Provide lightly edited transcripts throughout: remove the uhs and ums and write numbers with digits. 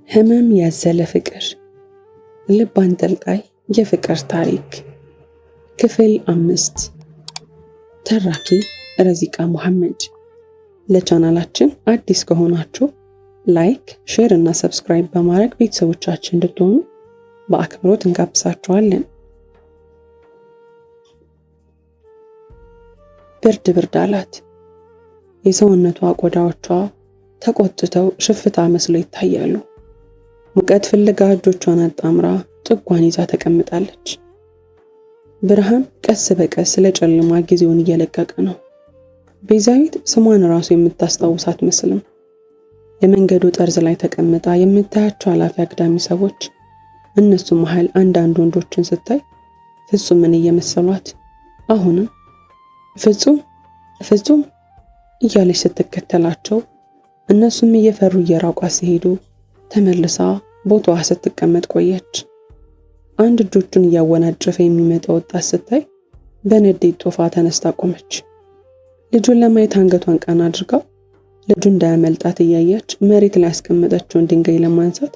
ህመም ያዘለ ፍቅር፣ ልብ አንጠልጣይ የፍቅር ታሪክ ክፍል 5። ተራኪ ረዚቃ መሐመድ። ለቻናላችን አዲስ ከሆናችሁ ላይክ፣ ሼር እና ሰብስክራይብ በማድረግ ቤተሰቦቻችን እንድትሆኑ በአክብሮት እንጋብዛችኋለን። ብርድ አላት። የሰውነቷ ቆዳዎቿ ተቆጥተው ሽፍታ መስለው ይታያሉ። ሙቀት ፍለጋ እጆቿን አጣምራ ጥጓን ይዛ ተቀምጣለች። ብርሃን ቀስ በቀስ ለጨለማ ጊዜውን እየለቀቀ ነው። ቤዛዊት ስሟን ራሱ የምታስታውሳት መስልም። የመንገዱ ጠርዝ ላይ ተቀምጣ የምታያቸው አላፊ አግዳሚ ሰዎች፣ እነሱ መሃል አንዳንድ ወንዶችን ስታይ ፍጹምን እየመሰሏት አሁንም ፍጹም እያለች ስትከተላቸው እነሱም እየፈሩ እየራቋት ሲሄዱ ተመልሳ ቦታዋ ስትቀመጥ ቆየች። አንድ እጆቹን እያወናጨፈ የሚመጣ ወጣት ስታይ በንዴት ጦፋ ተነስታ ቆመች። ልጁን ለማየት አንገቷን ቀና አድርጋ ልጁ እንዳያመልጣት እያየች መሬት ላይ ያስቀመጠችውን ድንጋይ ለማንሳት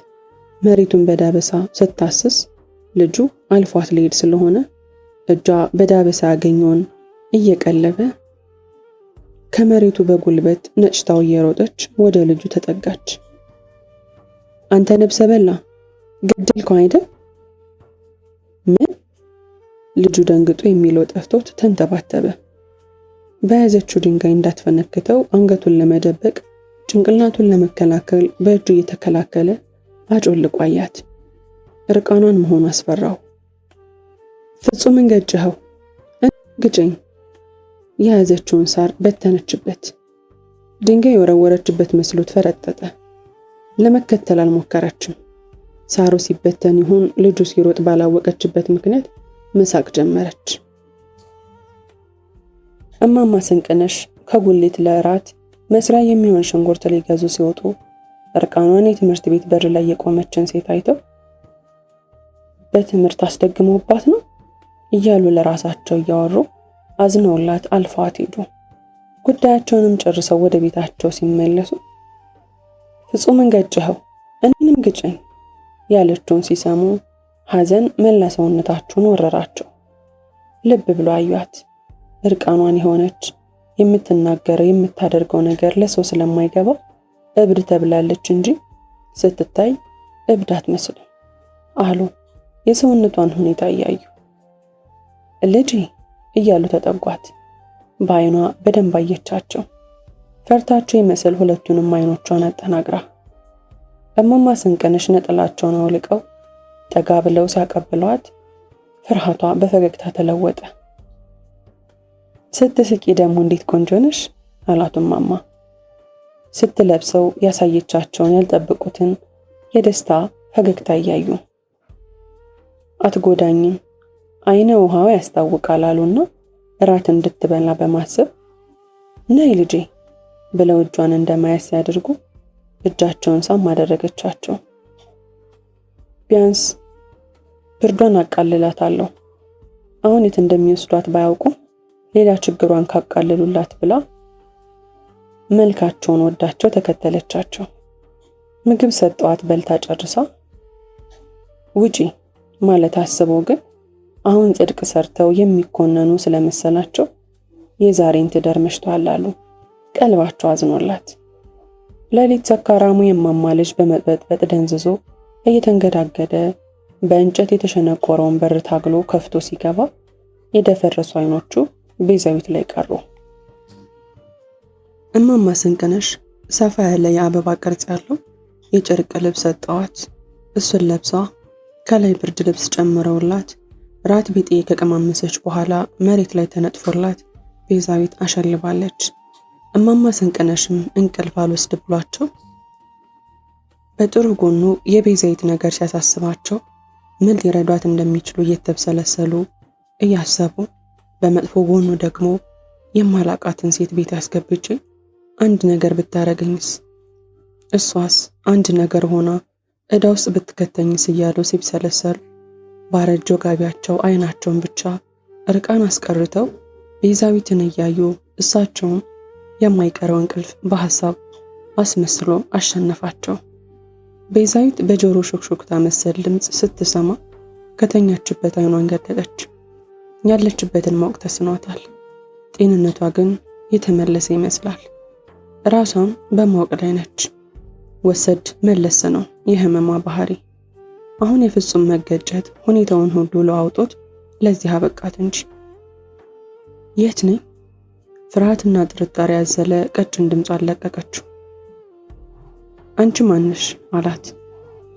መሬቱን በዳበሳ ስታስስ ልጁ አልፏት ሊሄድ ስለሆነ እጇ በዳበሳ ያገኘውን እየቀለበ ከመሬቱ በጉልበት ነጭታው እየሮጠች ወደ ልጁ ተጠጋች። አንተ ነብሰ በላ ገደልከው አይደል? ምን? ልጁ ደንግጦ የሚለው ጠፍቶት ተንተባተበ። በያዘችው ድንጋይ እንዳትፈነክተው አንገቱን ለመደበቅ ጭንቅላቱን ለመከላከል በእጁ እየተከላከለ አጮልቆ አያት። እርቃኗን መሆኑ አስፈራው። ፍጹምን ገጨኸው፣ ግጨኝ። የያዘችውን ሳር በተነችበት። ድንጋይ የወረወረችበት መስሎት ፈረጠጠ። ለመከተል አልሞከረችም። ሳሩ ሲበተን ይሁን ልጁ ሲሮጥ ባላወቀችበት ምክንያት መሳቅ ጀመረች። እማማ ስንቅነሽ ከጉሊት ለእራት መስሪያ የሚሆን ሽንኩርት ሊገዙ ሲወጡ እርቃኗን የትምህርት ቤት በር ላይ የቆመችን ሴት አይተው በትምህርት አስደግመውባት ነው እያሉ ለራሳቸው እያወሩ አዝነውላት አልፈዋት ሄዱ። ጉዳያቸውንም ጨርሰው ወደ ቤታቸው ሲመለሱ ፍጹምን ገጨኸው፣ እኔንም ግጨኝ ያለችውን ሲሰሙ ሐዘን መላ ሰውነታቸውን ወረራቸው። ልብ ብሎ አዩአት። እርቃኗን የሆነች የምትናገረው የምታደርገው ነገር ለሰው ስለማይገባ እብድ ተብላለች እንጂ ስትታይ እብድ አትመስልም አሉ የሰውነቷን ሁኔታ እያዩ። ልጄ እያሉ ተጠጓት። በአይኗ በደንብ አየቻቸው። ፈርታቸው ይመስል ሁለቱንም አይኖቿን አጠናግራ እማማ ስንቅነሽ ነጠላቸውን አውልቀው ጠጋ ብለው ሲያቀብሏት ፍርሃቷ በፈገግታ ተለወጠ። ስትስቂ ደግሞ እንዴት ቆንጆ ነሽ አሏት እማማ። ስትለብሰው ያሳየቻቸውን ያልጠበቁትን የደስታ ፈገግታ እያዩ አትጎዳኝም፣ አይነ ውሃው ያስታውቃል አሉና እራት እንድትበላ በማሰብ ነይ ልጄ ብለው እጇን እንደማያስ ሲያደርጉ እጃቸውን ሳም አደረገቻቸው። ቢያንስ ብርዷን አቃልላታለሁ፣ አሁን የት እንደሚወስዷት ባያውቁ ሌላ ችግሯን ካቃልሉላት ብላ መልካቸውን ወዳቸው ተከተለቻቸው። ምግብ ሰጠዋት። በልታ ጨርሳ ውጪ ማለት አስበው ግን አሁን ጽድቅ ሰርተው የሚኮነኑ ስለመሰላቸው የዛሬን ትደር መሽቷል አሉ። ቀልባቸው አዝኖላት ሌሊት ሰካራሙ የማማ ልጅ በመጥበጥበጥ ደንዝዞ እየተንገዳገደ በእንጨት የተሸነቆረውን በር ታግሎ ከፍቶ ሲገባ የደፈረሱ አይኖቹ ቤዛዊት ላይ ቀሩ። እማማ ስንቅነሽ ሰፋ ያለ የአበባ ቅርጽ ያለው የጨርቅ ልብስ ሰጠዋት። እሱን ለብሳ ከላይ ብርድ ልብስ ጨምረውላት ራት ቢጤ ከቀማመሰች በኋላ መሬት ላይ ተነጥፎላት ቤዛዊት አሸልባለች። እማማ ስንቅነሽም እንቅልፍ አልወስድ ብሏቸው በጥሩ ጎኑ የቤዛዊት ነገር ሲያሳስባቸው ምን ሊረዷት እንደሚችሉ እየተብሰለሰሉ እያሰቡ በመጥፎ ጎኑ ደግሞ የማላቃትን ሴት ቤት ያስገብቼ አንድ ነገር ብታረገኝስ፣ እሷስ አንድ ነገር ሆና ዕዳ ውስጥ ብትከተኝስ እያሉ ሲብሰለሰሉ ባረጀው ጋቢያቸው አይናቸውን ብቻ እርቃን አስቀርተው ቤዛዊትን እያዩ እሳቸውም የማይቀረው እንቅልፍ በሐሳብ አስመስሎ አሸነፋቸው። ቤዛዊት በጆሮ ሹክሹክታ መሰል ድምፅ ስትሰማ ከተኛችበት አይኗን ገለጠች። ያለችበትን ማወቅ ተስኗታል። ጤንነቷ ግን የተመለሰ ይመስላል። ራሷን በማወቅ ላይ ነች። ወሰድ መለስ ነው የህመሟ ባህሪ። አሁን የፍጹም መገጨት ሁኔታውን ሁሉ ለዋውጦት ለዚህ አበቃት እንጂ። የት ነኝ? ፍርሃትና ጥርጣሬ ያዘለ ቀጭን ድምፅ አለቀቀችው። አንቺ ማንሽ አላት።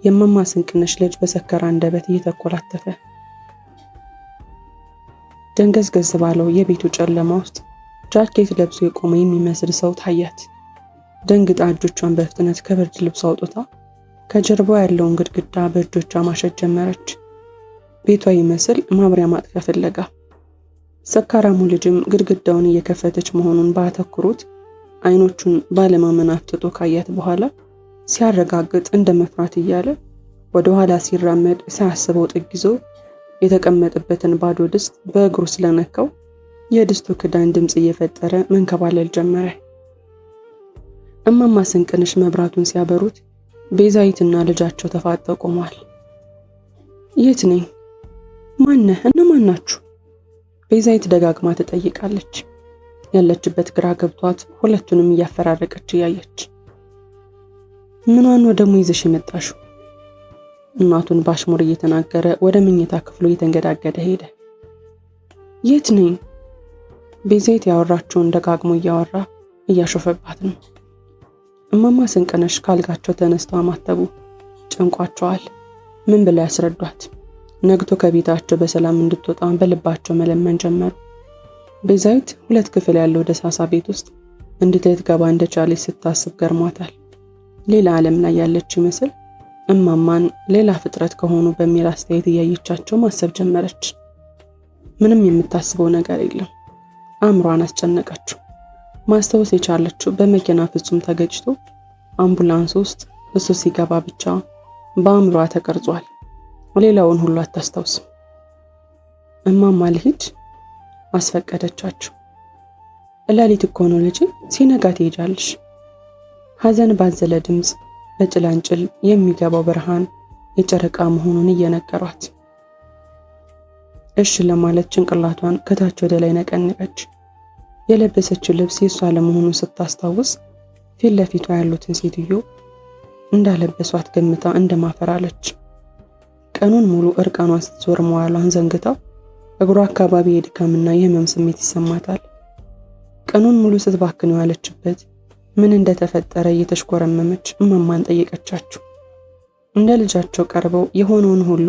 የእማማ ስንቅነሽ ልጅ በሰከረ አንደበት እየተኮላተፈ። ደንገዝገዝ ባለው የቤቱ ጨለማ ውስጥ ጃኬት ለብሶ የቆመ የሚመስል ሰው ታያት። ደንግጣ እጆቿን በፍጥነት ከብርድ ልብሱ አውጥታ ከጀርባዋ ያለውን ግድግዳ በእጆቿ ማሸት ጀመረች። ቤቷ ይመስል ማብሪያ ማጥፊያ ፍለጋ። ሰካራሙ ልጅም ግድግዳውን እየከፈተች መሆኑን ባተኩሩት አይኖቹን ባለማመን አፍጥጦ ካያት በኋላ ሲያረጋግጥ እንደ መፍራት እያለ ወደ ኋላ ሲራመድ ሳያስበው ጥግ ይዞ የተቀመጠበትን ባዶ ድስት በእግሩ ስለነካው የድስቱ ክዳን ድምፅ እየፈጠረ መንከባለል ጀመረ። እማማ ስንቅነሽ መብራቱን ሲያበሩት ቤዛዊትና ልጃቸው ተፋጠው ቆመዋል። የት ነኝ? ማነህ? እነማን ናችሁ? ቤዛዊት ደጋግማ ትጠይቃለች። ያለችበት ግራ ገብቷት ሁለቱንም እያፈራረቀች እያየች። ምኗን ነው ደግሞ ይዘሽ የመጣሽው? እናቱን ባሽሙር እየተናገረ ወደ መኝታ ክፍሉ እየተንገዳገደ ሄደ። የት ነኝ? ቤዛዊት ያወራችውን ደጋግሞ እያወራ እያሾፈባት ነው። እማማ ስንቅነሽ ካልጋቸው ተነስተው አማተቡ። ጨንቋቸዋል። ምን ብለው ያስረዷት? ነግቶ ከቤታቸው በሰላም እንድትወጣ በልባቸው መለመን ጀመሩ። ቤዛዊት 2 ክፍል ያለው ደሳሳ ቤት ውስጥ እንዴት ልትገባ እንደቻለች ስታስብ ገርሟታል። ሌላ ዓለም ላይ ያለች ይመስል እማማን ሌላ ፍጥረት ከሆኑ በሚል አስተያየት እያየቻቸው ማሰብ ጀመረች። ምንም የምታስበው ነገር የለም። አእምሯን አስጨነቀችው። ማስታወስ የቻለችው በመኪና ፍጹም ተገጭቶ አምቡላንስ ውስጥ እሱ ሲገባ ብቻ በአእምሯ ተቀርጿል። ሌላውን ሁሉ አታስታውስም። እማማ ልሂድ አስፈቀደቻቸው። እላሊት እኮ ነው ልጄ፣ ሲነጋ ትሄጃለሽ። ሐዘን ባዘለ ድምፅ በጭላንጭል የሚገባው ብርሃን የጨረቃ መሆኑን እየነገሯት እሺ ለማለት ጭንቅላቷን ከታች ወደ ላይ ነቀነቀች። የለበሰችው ልብስ የሷ ለመሆኑን ስታስታውስ ፊት ለፊቷ ያሉትን ሴትዮ እንዳለበሷት ገምታ እንደማፈራለች። ቀኑን ሙሉ እርቃኗን ስትዞር መዋሏን ዘንግታው እግሯ አካባቢ የድካምና የህመም ስሜት ይሰማታል። ቀኑን ሙሉ ስትባክን ያለችበት ምን እንደተፈጠረ እየተሽኮረመመች እማማን ጠየቀቻቸው። እንደ ልጃቸው ቀርበው የሆነውን ሁሉ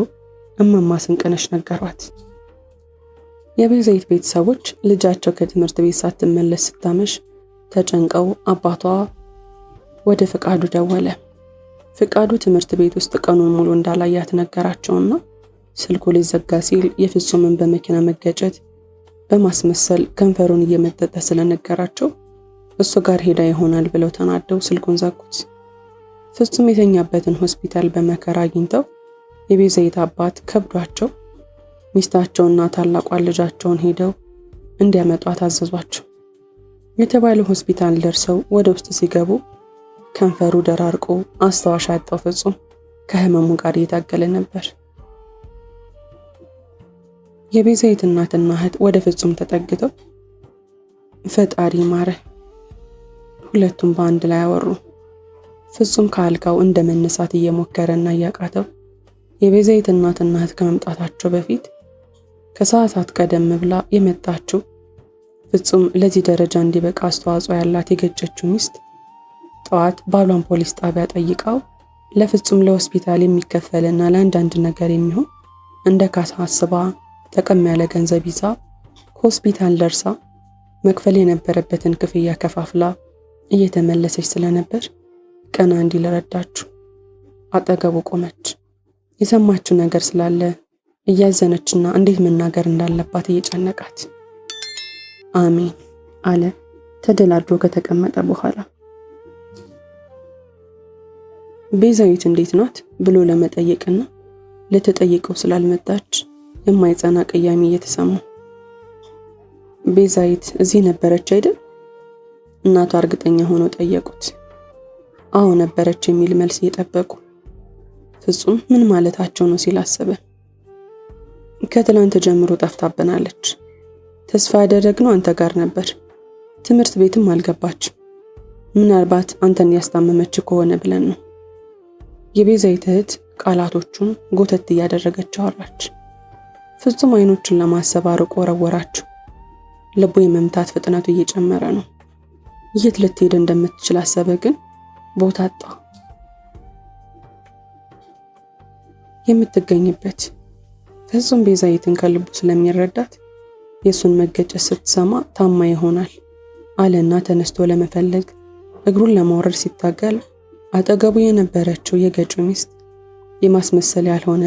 እማማ ስንቅነሽ ነገሯት። የቤዛዊት ቤተሰቦች ልጃቸው ከትምህርት ቤት ሳትመለስ ስታመሽ ተጨንቀው አባቷ ወደ ፍቃዱ ደወለ። ፍቃዱ ትምህርት ቤት ውስጥ ቀኑን ሙሉ እንዳላያት ነገራቸውና ስልኩ ሊዘጋ ሲል የፍጹምን በመኪና መገጨት በማስመሰል ከንፈሩን እየመጠጠ ስለነገራቸው እሱ ጋር ሄዳ ይሆናል ብለው ተናደው ስልኩን ዘጉት። ፍጹም የተኛበትን ሆስፒታል በመከራ አግኝተው የቤዛዊት አባት ከብዷቸው ሚስታቸውና ታላቋን ልጃቸውን ሄደው እንዲያመጧት አዘዟቸው። የተባለው ሆስፒታል ደርሰው ወደ ውስጥ ሲገቡ ከንፈሩ ደራርቆ አስተዋሽ ያጣው ፍጹም ከህመሙ ጋር እየታገለ ነበር። የቤዛዊት እናትና እህት ወደ ፍጹም ተጠግተው ፈጣሪ ማረ፣ ሁለቱም በአንድ ላይ አወሩ። ፍጹም ከአልጋው እንደ መነሳት እየሞከረና እያቃተው የቤዛዊት እናትና እህት ከመምጣታቸው በፊት ከሰዓታት ቀደም ብላ የመጣችው ፍጹም ለዚህ ደረጃ እንዲበቃ አስተዋጽኦ ያላት የገጨችው ሚስት ጠዋት ባሏን ፖሊስ ጣቢያ ጠይቃው ለፍጹም ለሆስፒታል የሚከፈልና ለአንዳንድ ነገር የሚሆን እንደ ካሳ አስባ ጠቀም ያለ ገንዘብ ይዛ ከሆስፒታል ደርሳ መክፈል የነበረበትን ክፍያ ከፋፍላ እየተመለሰች ስለነበር ቀና እንዲል ረዳችው። አጠገቡ ቆመች። የሰማችው ነገር ስላለ እያዘነችና እንዴት መናገር እንዳለባት እየጨነቃት አሜን አለ ተደላድሮ ከተቀመጠ በኋላ። ቤዛዊት እንዴት ናት ብሎ ለመጠየቅና ለተጠየቀው ስላልመጣች የማይጸና ቅያሜ እየተሰማው ቤዛዊት እዚህ ነበረች አይደል? እናቷ እርግጠኛ ሆነው ጠየቁት። አዎ ነበረች የሚል መልስ እየጠበቁ ፍጹም ምን ማለታቸው ነው ሲል አሰበ። ከትላንት ጀምሮ ጠፍታብናለች። ተስፋ ያደረግነው አንተ ጋር ነበር። ትምህርት ቤትም አልገባችም። ምናልባት አንተን ያስታመመች ከሆነ ብለን ነው። የቤዛዊት እህት ቃላቶቹን ጎተት እያደረገች አወራች። ፍጹም አይኖችን ለማሰብ አርቆ ወረወራቸው። ልቡ የመምታት ፍጥነቱ እየጨመረ ነው። የት ልትሄድ እንደምትችል አሰበ፣ ግን ቦታ አጣ። የምትገኝበት ፍጹም ቤዛዊትን ከልቡ ስለሚረዳት የሱን መገጨት ስትሰማ ታማ ይሆናል አለና ተነስቶ ለመፈለግ እግሩን ለማውረድ ሲታገል አጠገቡ የነበረችው የገጩ ሚስት የማስመሰል ያልሆነ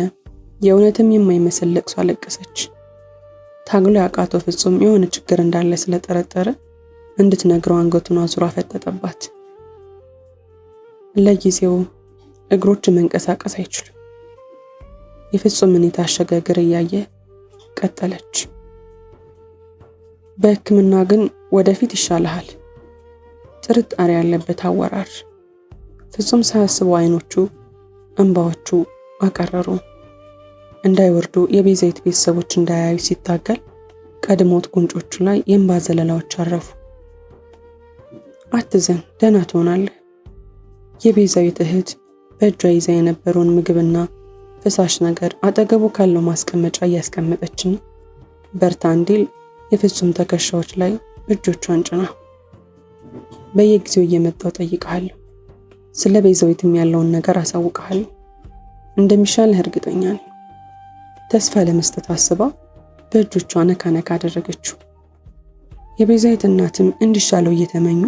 የእውነትም የማይመስል ለቅሶ አለቀሰች። ታግሎ ያቃተው ፍጹም የሆነ ችግር እንዳለ ስለጠረጠረ እንድትነግረው አንገቱን አዙራ ፈጠጠባት። ለጊዜው እግሮቹ መንቀሳቀስ አይችሉም። የፍጹምን የታሸገ እግር እያየ ቀጠለች። በሕክምና ግን ወደፊት ይሻልሃል። ጥርጣሬ ያለበት አወራር። ፍጹም ሳያስበው አይኖቹ እንባዎቹ አቀረሩ። እንዳይወርዱ የቤዛዊት ቤተሰቦች እንዳያዩ ሲታገል ቀድሞት ጉንጮቹ ላይ የእንባ ዘለላዎች አረፉ። አትዘን፣ ደህና ትሆናለህ። የቤዛዊት እህት በእጇ ይዛ የነበረውን ምግብና ፈሳሽ ነገር አጠገቡ ካለው ማስቀመጫ እያስቀመጠችና በርታ እንዲል የፍጹም ትከሻዎች ላይ እጆቿን ጭና በየጊዜው እየመጣው ጠይቀሃለሁ። ስለ ቤዛዊትም ያለውን ነገር አሳውቀሃለሁ። እንደሚሻልህ እርግጠኛ ነኝ። ተስፋ ለመስጠት አስባ በእጆቿ ነካ ነካ አደረገችው። የቤዛዊት እናትም እንዲሻለው እየተመኙ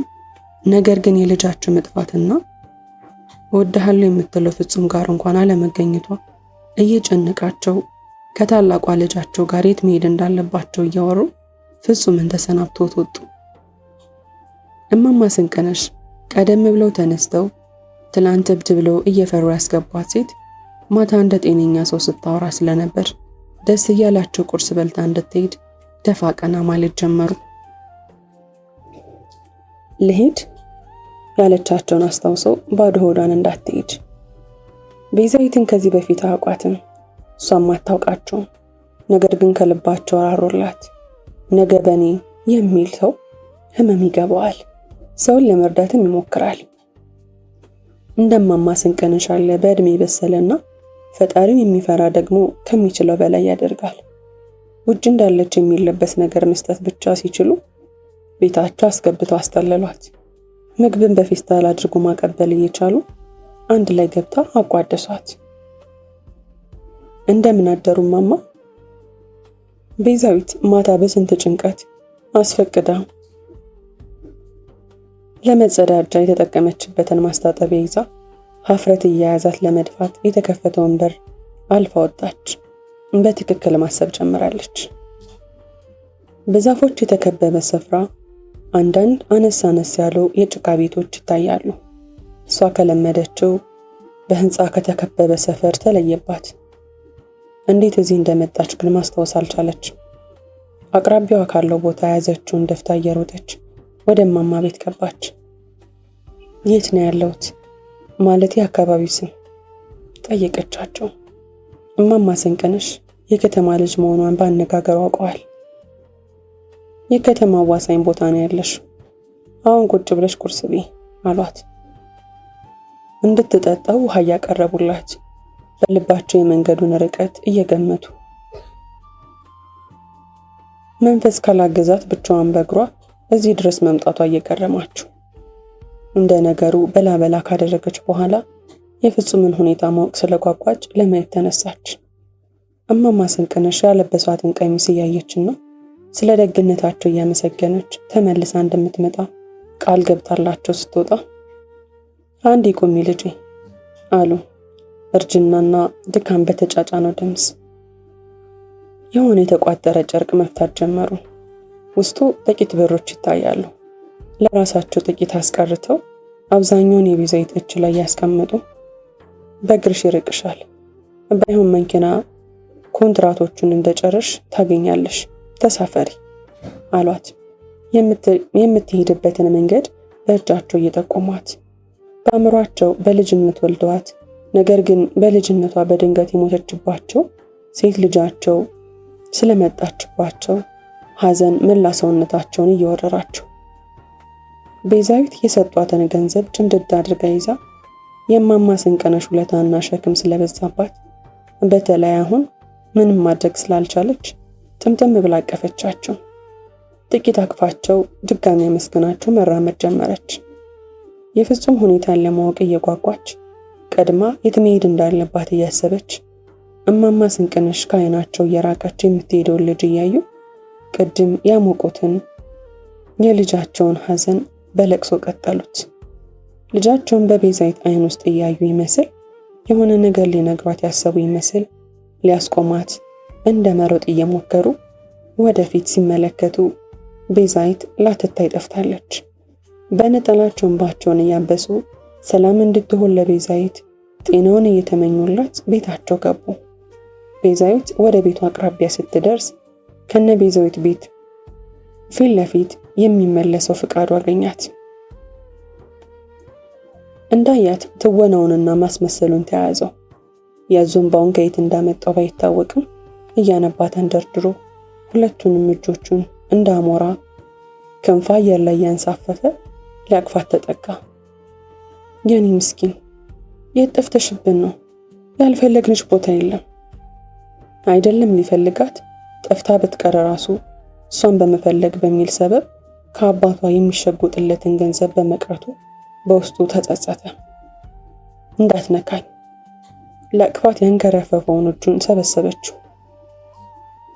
ነገር ግን የልጃቸው መጥፋትና እወድሃለሁ የምትለው ፍጹም ጋር እንኳን አለመገኘቷ እየጨነቃቸው ከታላቋ ልጃቸው ጋር የት መሄድ እንዳለባቸው እያወሩ ፍጹምን ተሰናብተውት ወጡ። እማማ ስንቅነሽ ቀደም ብለው ተነስተው ትላንት እብድ ብለው እየፈሩ ያስገቧት ሴት ማታ እንደ ጤነኛ ሰው ስታወራ ስለነበር ደስ እያላቸው ቁርስ በልታ እንድትሄድ ደፋ ቀና ማለት ጀመሩ። ልሄድ ያለቻቸውን አስታውሰው ባዶ ሆዷን እንዳትሄድ። ቤዛዊትን ከዚህ በፊት አያውቋትም፣ እሷም አታውቃቸውም። ነገር ግን ከልባቸው አራሮላት። ነገ በኔ የሚል ሰው ህመም ይገባዋል፣ ሰውን ለመርዳትም ይሞክራል። እንደማማ ስንቅነሽ ያለ በእድሜ በሰለና ፈጣሪን የሚፈራ ደግሞ ከሚችለው በላይ ያደርጋል። ውጭ እንዳለች የሚለበስ ነገር መስጠት ብቻ ሲችሉ ቤታቸው አስገብተው አስጠለሏት። ምግብን በፌስታል አድርጎ ማቀበል እየቻሉ አንድ ላይ ገብታ አቋደሷት። እንደምን አደሩ ማማ? ቤዛዊት ማታ በስንት ጭንቀት አስፈቅዳ ለመጸዳጃ የተጠቀመችበትን ማስታጠቢያ ይዛ ሀፍረት እየያዛት ለመድፋት የተከፈተውን በር አልፋ ወጣች። በትክክል ማሰብ ጀምራለች። በዛፎች የተከበበ ስፍራ አንዳንድ አነስ አነስ ያሉ የጭቃ ቤቶች ይታያሉ። እሷ ከለመደችው በህንፃ ከተከበበ ሰፈር ተለየባት። እንዴት እዚህ እንደመጣች ግን ማስታወስ አልቻለች። አቅራቢያዋ ካለው ቦታ የያዘችውን ደፍታ እየሮጠች ወደ እማማ ቤት ገባች። የት ነው ያለሁት? ማለት የአካባቢው ስም ጠየቀቻቸው። እማማ ስንቅነሽ የከተማ ልጅ መሆኗን ባነጋገሩ አውቀዋል። የከተማ ዋሳኝ ቦታ ነው ያለሽ፣ አሁን ቁጭ ብለሽ ቁርስ ብይ አሏት። እንድትጠጣው ውሃ ያቀረቡላት በልባቸው የመንገዱን ርቀት እየገመቱ። መንፈስ ካላገዛት ብቻዋን በእግሯ እዚህ ድረስ መምጣቷ እየገረማቸው እንደ ነገሩ በላበላ ካደረገች በኋላ የፍጹምን ሁኔታ ማወቅ ስለጓጓች ለማየት ተነሳች። እማማ ስንቅነሽ ያለበሷትን ቀሚስ እያየችና ስለ ደግነታቸው እያመሰገነች ተመልሳ እንደምትመጣ ቃል ገብታላቸው ስትወጣ አንዴ ቁሚ ልጄ አሉ እርጅናና ድካም በተጫጫነው ድምፅ። የሆነ የተቋጠረ ጨርቅ መፍታት ጀመሩ። ውስጡ ጥቂት ብሮች ይታያሉ። ለራሳቸው ጥቂት አስቀርተው አብዛኛውን የቤዛዊት እጅ ላይ ያስቀምጡ። በእግርሽ ይርቅሻል፣ ባይሆን መኪና ኮንትራቶቹን እንደጨረሽ ታገኛለሽ፣ ተሳፈሪ አሏት። የምትሄድበትን መንገድ በእጃቸው እየጠቆሟት በአእምሯቸው በልጅነት ወልደዋት ነገር ግን በልጅነቷ በድንገት የሞተችባቸው ሴት ልጃቸው ስለመጣችባቸው ሐዘን መላ ሰውነታቸውን እየወረራቸው ቤዛዊት የሰጧትን ገንዘብ ጭምድድ አድርጋ ይዛ የማማ ስንቅነሽ ውለታና ሸክም ስለበዛባት በተለይ አሁን ምንም ማድረግ ስላልቻለች ጥምጥም ብላ አቀፈቻቸው። ጥቂት አቅፋቸው ድጋሚ አመስግናቸው መራመድ ጀመረች። የፍጹም ሁኔታን ለማወቅ እየጓጓች ቀድማ የት መሄድ እንዳለባት እያሰበች እማማ ስንቅነሽ ከዓይናቸው እየራቀች የምትሄደውን ልጅ እያዩ ቅድም ያሞቁትን የልጃቸውን ሐዘን በለቅሶ ቀጠሉት። ልጃቸውን በቤዛዊት ዓይን ውስጥ እያዩ ይመስል የሆነ ነገር ሊነግሯት ያሰቡ ይመስል ሊያስቆማት እንደ መሮጥ እየሞከሩ ወደፊት ሲመለከቱ ቤዛዊት ላትታይ ጠፍታለች። በነጠላቸው እንባቸውን እያበሱ ሰላም እንድትሆን ለቤዛዊት ጤናውን እየተመኙላት ቤታቸው ገቡ። ቤዛዊት ወደ ቤቱ አቅራቢያ ስትደርስ ከነ ቤዛዊት ቤት ፊት ለፊት የሚመለሰው ፍቃዱ አገኛት። እንዳያት ትወናውንና ማስመሰሉን ተያያዘው። የዞምባውን ከየት እንዳመጣው ባይታወቅም እያነባት አንደርድሮ ሁለቱንም እጆቹን እንደ አሞራ ክንፍ አየር ላይ ያንሳፈፈ ሊያቅፋት ተጠጋ። የኔ ምስኪን የት ጠፍተሽብን ነው? ያልፈለግንሽ ቦታ የለም። አይደለም ሊፈልጋት ጠፍታ ብትቀር ራሱ እሷን በመፈለግ በሚል ሰበብ ከአባቷ የሚሸጉጥለትን ገንዘብ በመቅረቱ በውስጡ ተጸጸተ። እንዳትነካኝ ለቅፋት ያንከረፈፈውን እጁን ሰበሰበችው።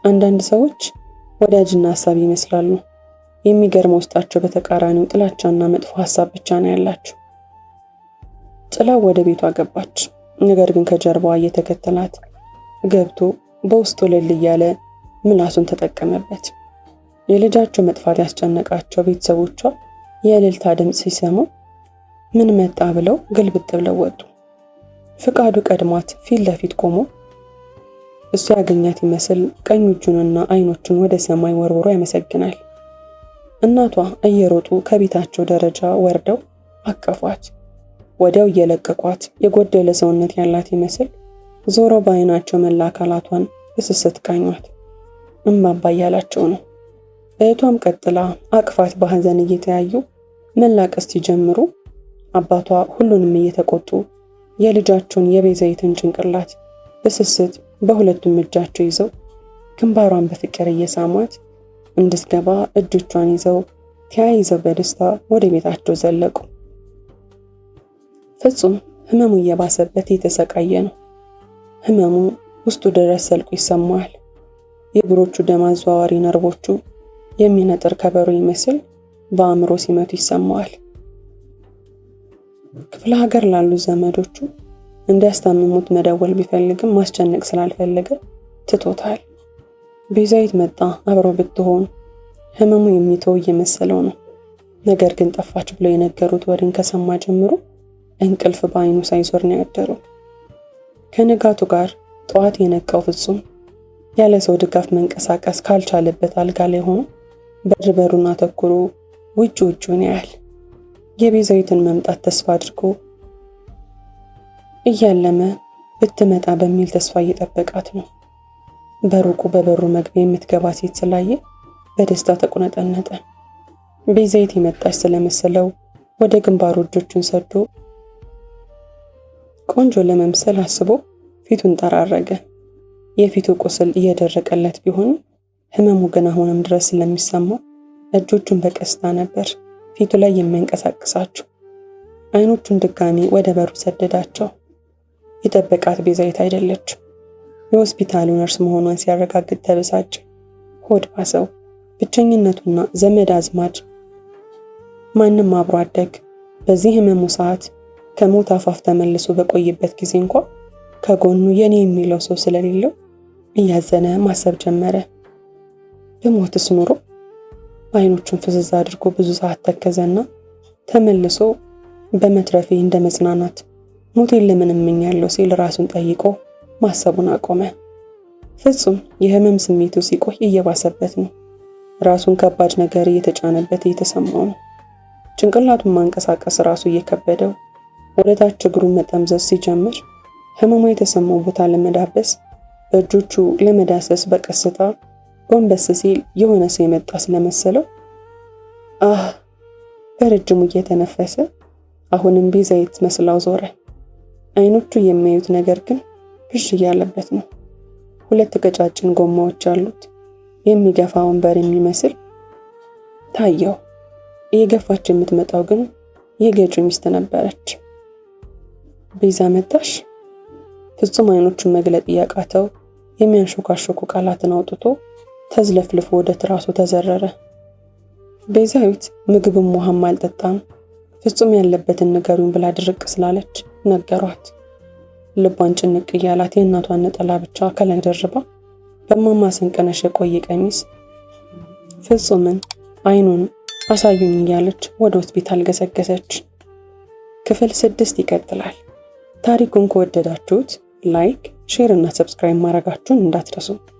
አንዳንድ ሰዎች ወዳጅና ሐሳብ ይመስላሉ። የሚገርመው ውስጣቸው በተቃራኒው ጥላቻና መጥፎ ሐሳብ ብቻ ነው ያላቸው። ጥላው ወደ ቤቷ ገባች። ነገር ግን ከጀርባዋ እየተከተላት ገብቶ በውስጡ ልል እያለ ምላሱን ተጠቀመበት። የልጃቸው መጥፋት ያስጨነቃቸው ቤተሰቦቿ የእልልታ ድምፅ ሲሰሙ ምን መጣ ብለው ግልብጥ ብለው ወጡ። ፍቃዱ ቀድሟት ፊት ለፊት ቆሞ እሱ ያገኛት ይመስል ቀኝ እጁንና አይኖቹን ወደ ሰማይ ወርውሮ ያመሰግናል። እናቷ እየሮጡ ከቤታቸው ደረጃ ወርደው አቀፏት። ወዲያው እየለቀቋት የጎደለ ሰውነት ያላት ይመስል ዞረው በዓይናቸው መላ አካላቷን በስስት ቃኟት። እማባ እያላቸው ነው። እህቷም ቀጥላ አቅፋት በሐዘን እየተያዩ መላቀስ ሲጀምሩ አባቷ ሁሉንም እየተቆጡ የልጃቸውን የቤዛዊትን ጭንቅላት በስስት በሁለቱም እጃቸው ይዘው ግንባሯን በፍቅር እየሳሟት እንድትገባ እጆቿን ይዘው ተያይዘው በደስታ ወደ ቤታቸው ዘለቁ። ፍጹም ህመሙ እየባሰበት የተሰቃየ ነው። ህመሙ ውስጡ ድረስ ሰልቆ ይሰማዋል። የእግሮቹ ደም አዘዋዋሪ ነርቮቹ የሚነጥር ከበሮ ይመስል በአእምሮ ሲመቱ ይሰማዋል። ክፍለ ሀገር ላሉ ዘመዶቹ እንዲያስታምሙት መደወል ቢፈልግም ማስጨነቅ ስላልፈለገ ትቶታል። ቤዛዊት መጣ አብሮ ብትሆን ህመሙ የሚተው እየመሰለው ነው። ነገር ግን ጠፋች ብለው የነገሩት ወሬን ከሰማ ጀምሮ እንቅልፍ በዓይኑ ሳይዞር ነው ያደረው። ከንጋቱ ጋር ጠዋት የነቃው ፍጹም ያለ ሰው ድጋፍ መንቀሳቀስ ካልቻለበት አልጋ ላይ ሆኖ በሩን አተኩሮ ውጭውን ያያል። የቤዛዊትን መምጣት ተስፋ አድርጎ እያለመ ብትመጣ በሚል ተስፋ እየጠበቃት ነው። በሩቁ በበሩ መግቢያ የምትገባ ሴት ስላየ በደስታ ተቁነጠነጠ። ቤዛዊት የመጣች ስለመሰለው ወደ ግንባሩ እጆቹን ሰዶ ቆንጆ ለመምሰል አስቦ ፊቱን ጠራረገ። የፊቱ ቁስል እየደረቀለት ቢሆን ህመሙ ግን አሁንም ድረስ ስለሚሰማው እጆቹን በቀስታ ነበር ፊቱ ላይ የሚያንቀሳቅሳቸው። አይኖቹን ድጋሚ ወደ በሩ ሰደዳቸው። የጠበቃት ቤዛዊት አይደለችም። የሆስፒታሉ ነርስ መሆኗን ሲያረጋግጥ ተበሳጨ። ሆድ ባሰው። ብቸኝነቱና ዘመድ አዝማድ ማንም አብሮ አደግ በዚህ ህመሙ ሰዓት ከሞት አፋፍ ተመልሶ በቆየበት ጊዜ እንኳ ከጎኑ የኔ የሚለው ሰው ስለሌለው እያዘነ ማሰብ ጀመረ። በሞትስ ኑሮ አይኖቹን ፍዝዝ አድርጎ ብዙ ሰዓት ተከዘና ተመልሶ በመትረፌ እንደ መጽናናት ሞቴን ለምን እመኛለሁ ሲል ራሱን ጠይቆ ማሰቡን አቆመ። ፍጹም የህመም ስሜቱ ሲቆይ እየባሰበት ነው። ራሱን ከባድ ነገር እየተጫነበት እየተሰማው ነው። ጭንቅላቱን ማንቀሳቀስ ራሱ እየከበደው ወደታች እግሩን መጠምዘዝ ሲጀምር ህመሟ የተሰማው ቦታ ለመዳበስ በእጆቹ ለመዳሰስ በቀስታ ጎንበስ ሲል የሆነ ሰው የመጣ ስለመሰለው በረጅሙ እየተነፈሰ አሁንም ቤዛዊት መስላው ዞረ። አይኖቹ የሚያዩት ነገር ግን ብዥ እያለበት ነው። 2 ቀጫጭን ጎማዎች አሉት። የሚገፋ ወንበር የሚመስል ታየው። እየገፋች የምትመጣው ግን የገጩ ሚስት ነበረች። ቤዛ መጣሽ? ፍጹም አይኖቹን መግለጥ እያቃተው የሚያንሾካሾኩ ቃላትን አውጥቶ ተዝለፍልፎ ወደ ትራሱ ተዘረረ። ቤዛዊት ምግብም ውሃም አልጠጣም። ፍጹም ያለበትን ንገሩኝ ብላ ድርቅ ስላለች ነገሯት። ልቧን ጭንቅ እያላት የእናቷን ነጠላ ብቻ ከላይ ደርባ በማማ ስንቅነሽ የቆየ ቀሚስ ፍጹምን አይኑን አሳዩኝ እያለች ወደ ሆስፒታል ገሰገሰች። ክፍል 6 ይቀጥላል። ታሪኩን ከወደዳችሁት ላይክ፣ ሼር እና ሰብስክራይብ ማድረጋችሁን እንዳትረሱ።